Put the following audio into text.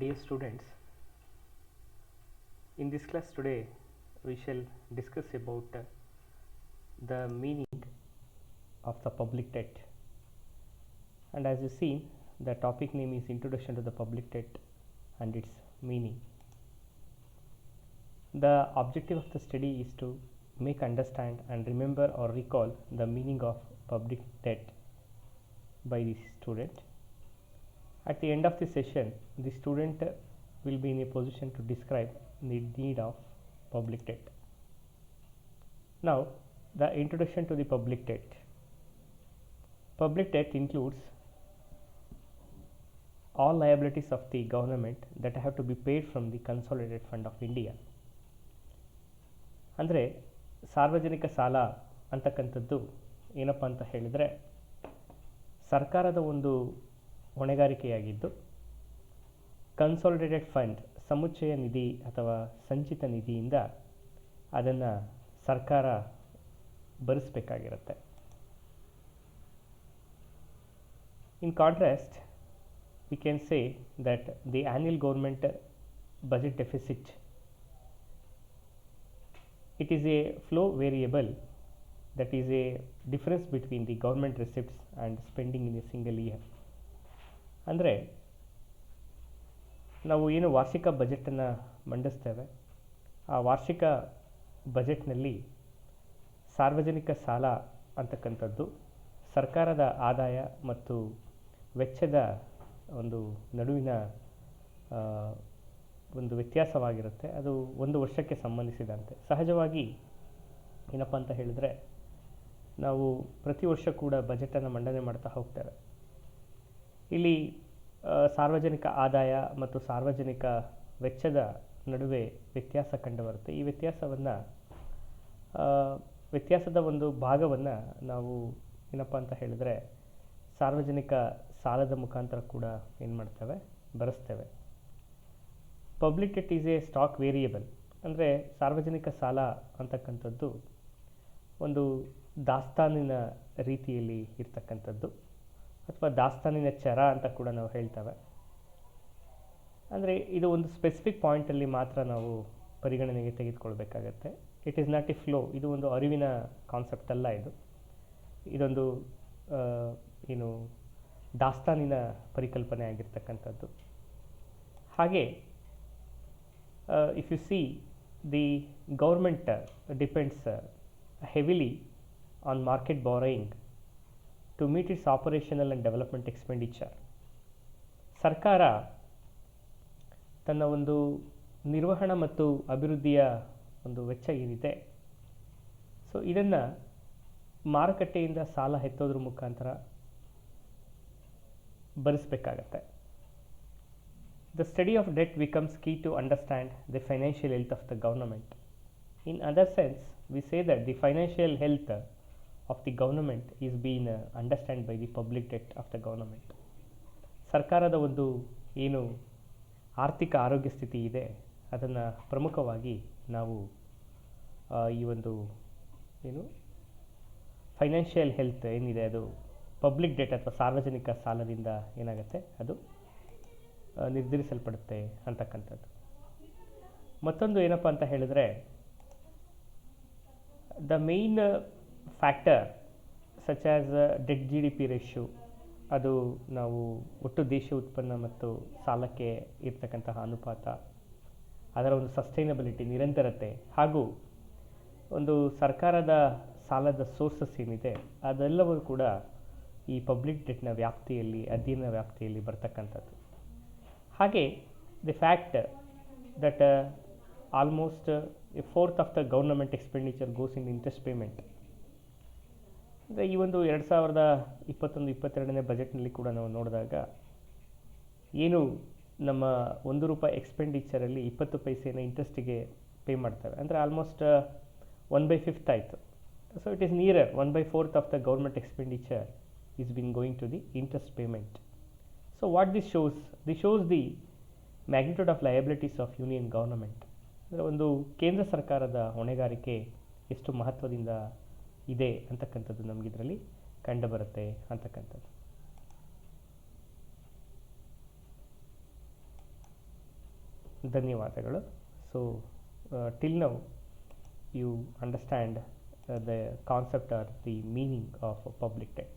Dear students, in this class today we shall discuss about the meaning of the public debt, and as you see the topic name is Introduction to the Public Debt and its meaning. The objective of the study is to make understand and remember or recall the meaning of public debt by the student. At the end of the session, the student will be in a position to describe the need of public debt. Now, the introduction to the public debt. Public debt includes all liabilities of the government that have to be paid from the consolidated fund of India. ಅಂದರೆ ಸಾರ್ವಜನಿಕ ಸಾಲ ಅಂತಕ್ಕಂಥದ್ದು ಏನಪ್ಪ ಅಂತ ಹೇಳಿದರೆ ಸರ್ಕಾರದ ಒಂದು ಹೊಣೆಗಾರಿಕೆಯಾಗಿದ್ದು consolidated fund ಸಮುಚ್ಚಯ ನಿಧಿ ಅಥವಾ ಸಂಚಿತ ನಿಧಿಯಿಂದ ಅದನ್ನು ಸರ್ಕಾರ ಭರಿಸಬೇಕಾಗಿರುತ್ತೆ. In contrast, we can say that the annual government budget deficit, it is a flow variable, that is a difference between the government receipts and spending in a single year. ಅಂದರೆ ನಾವು ಏನು ವಾರ್ಷಿಕ ಬಜೆಟನ್ನು ಮಂಡಿಸ್ತೇವೆ, ಆ ವಾರ್ಷಿಕ ಬಜೆಟ್ನಲ್ಲಿ ಸಾರ್ವಜನಿಕ ಸಾಲ ಅಂತಕ್ಕಂಥದ್ದು ಸರ್ಕಾರದ ಆದಾಯ ಮತ್ತು ವೆಚ್ಚದ ಒಂದು ನಡುವಿನ ಒಂದು ವ್ಯತ್ಯಾಸವಾಗಿರುತ್ತೆ. ಅದು ಒಂದು ವರ್ಷಕ್ಕೆ ಸಂಬಂಧಿಸಿದಂತೆ. ಸಹಜವಾಗಿ ಏನಪ್ಪ ಅಂತ ಹೇಳಿದರೆ ನಾವು ಪ್ರತಿ ವರ್ಷ ಕೂಡ ಬಜೆಟನ್ನು ಮಂಡನೆ ಮಾಡ್ತಾ ಹೋಗ್ತೇವೆ. ಇಲ್ಲಿ ಸಾರ್ವಜನಿಕ ಆದಾಯ ಮತ್ತು ಸಾರ್ವಜನಿಕ ವೆಚ್ಚದ ನಡುವೆ ವ್ಯತ್ಯಾಸ ಕಂಡುಬರುತ್ತೆ. ಈ ವ್ಯತ್ಯಾಸದ ಒಂದು ಭಾಗವನ್ನು ನಾವು ಏನಪ್ಪ ಅಂತ ಹೇಳಿದರೆ ಸಾರ್ವಜನಿಕ ಸಾಲದ ಮುಖಾಂತರ ಕೂಡ ಏನು ಮಾಡ್ತೇವೆ, ಭರಿಸ್ತೇವೆ. Public debt is a stock variable, ಅಂದರೆ ಸಾರ್ವಜನಿಕ ಸಾಲ ಅಂತಕ್ಕಂಥದ್ದು ಒಂದು ದಾಸ್ತಾನಿನ ರೀತಿಯಲ್ಲಿ ಇರ್ತಕ್ಕಂಥದ್ದು ಅಥವಾ ದಾಸ್ತಾನಿನ ಚರ ಅಂತ ಕೂಡ ನಾವು ಹೇಳ್ತೇವೆ. ಅಂದರೆ ಇದು ಒಂದು ಸ್ಪೆಸಿಫಿಕ್ ಪಾಯಿಂಟಲ್ಲಿ ಮಾತ್ರ ನಾವು ಪರಿಗಣನೆಗೆ ತೆಗೆದುಕೊಳ್ಬೇಕಾಗತ್ತೆ. It is not a flow, ಇದು ಒಂದು ಅರಿವಿನ ಕಾನ್ಸೆಪ್ಟ್ ಅಲ್ಲ. ಇದೊಂದು ಏನು ದಾಸ್ತಾನಿನ ಪರಿಕಲ್ಪನೆ ಆಗಿರ್ತಕ್ಕಂಥದ್ದು. ಹಾಗೆ if U see the government depends heavily on market borrowing to meet its operational and development expenditure. ಸರ್ಕಾರ ತನ್ನ ಒಂದು ನಿರ್ವಹಣಾ ಮತ್ತು ಅಭಿವೃದ್ಧಿಯ ಒಂದು ವೆಚ್ಚ ಏನಿದೆ, ಸೊ ಇದನ್ನು ಮಾರುಕಟ್ಟೆಯಿಂದ ಸಾಲ ಎತ್ತೋದ್ರ ಮುಖಾಂತರ ಭರಿಸಬೇಕಾಗತ್ತೆ. The study of debt becomes key to understand the financial health of the government. In other sense, we say that the financial health of the government is being understood by the public debt of the government. ಸರ್ಕಾರದ ಒಂದು ಏನು ಆರ್ಥಿಕ ಆರೋಗ್ಯ ಸ್ಥಿತಿ ಇದೆ ಅದನ್ನು ಪ್ರಮುಖವಾಗಿ ನಾವು ಈ ಒಂದು ಏನು ಫೈನಾನ್ಷಿಯಲ್ ಹೆಲ್ತ್ ಏನಿದೆ ಅದು ಪಬ್ಲಿಕ್ ಡೆಟ್ ಅಥವಾ ಸಾರ್ವಜನಿಕ ಸಾಲದಿಂದ ಏನಾಗುತ್ತೆ ಅದು ನಿರ್ಧರಿಸಲ್ಪಡುತ್ತೆ ಅಂತಕ್ಕಂಥದ್ದು. ಮತ್ತೊಂದು ಏನಪ್ಪ ಅಂತ ಹೇಳಿದರೆ the main factor such as debt GDP ratio, ಅದು ನಾವು ಒಟ್ಟು ದೇಶೀಯ ಉತ್ಪನ್ನ ಮತ್ತು ಸಾಲಕ್ಕೆ ಇರ್ತಕ್ಕಂತಹ ಅನುಪಾತ, ಅದರ ಒಂದು ಸಸ್ಟೈನಬಿಲಿಟಿ ನಿರಂತರತೆ, ಹಾಗೂ ಒಂದು ಸರ್ಕಾರದ ಸಾಲದ ಸೋರ್ಸಸ್ ಏನಿದೆ ಅದೆಲ್ಲವೂ ಕೂಡ ಈ ಪಬ್ಲಿಕ್ ಡೆಟ್ನ ವ್ಯಾಪ್ತಿಯಲ್ಲಿ ಅಧ್ಯಯನ ವ್ಯಾಪ್ತಿಯಲ್ಲಿ ಬರ್ತಕ್ಕಂಥದ್ದು. ಹಾಗೆ the fact that almost A fourth of the government expenditure goes in interest payment. ಅಂದರೆ ಈ ಒಂದು 2021-22ನೇ ಬಜೆಟ್ನಲ್ಲಿ ಕೂಡ ನಾವು ನೋಡಿದಾಗ ಏನು ನಮ್ಮ ₹1 ಎಕ್ಸ್ಪೆಂಡಿಚರಲ್ಲಿ 20 ಪೈಸೆನ ಇಂಟ್ರೆಸ್ಟಿಗೆ ಪೇ ಮಾಡ್ತೇವೆ. ಅಂದರೆ ಆಲ್ಮೋಸ್ಟ್ 1/5 ಆಯಿತು. So it is nearer 1/4 of the government expenditure is been going to the interest payment. So what this shows? This shows the magnitude of liabilities of union government. ಅಂದರೆ ಒಂದು ಕೇಂದ್ರ ಸರ್ಕಾರದ ಹೊಣೆಗಾರಿಕೆ ಎಷ್ಟು ಮಹತ್ವದಿಂದ ಇದೆ ಅಂತಕ್ಕಂಥದ್ದು ನಮಗಿದರಲ್ಲಿ ಕಂಡುಬರುತ್ತೆ ಅಂತಕ್ಕಂಥದ್ದು. ಧನ್ಯವಾದಗಳು. So till now you understand the concept or the meaning of public debt.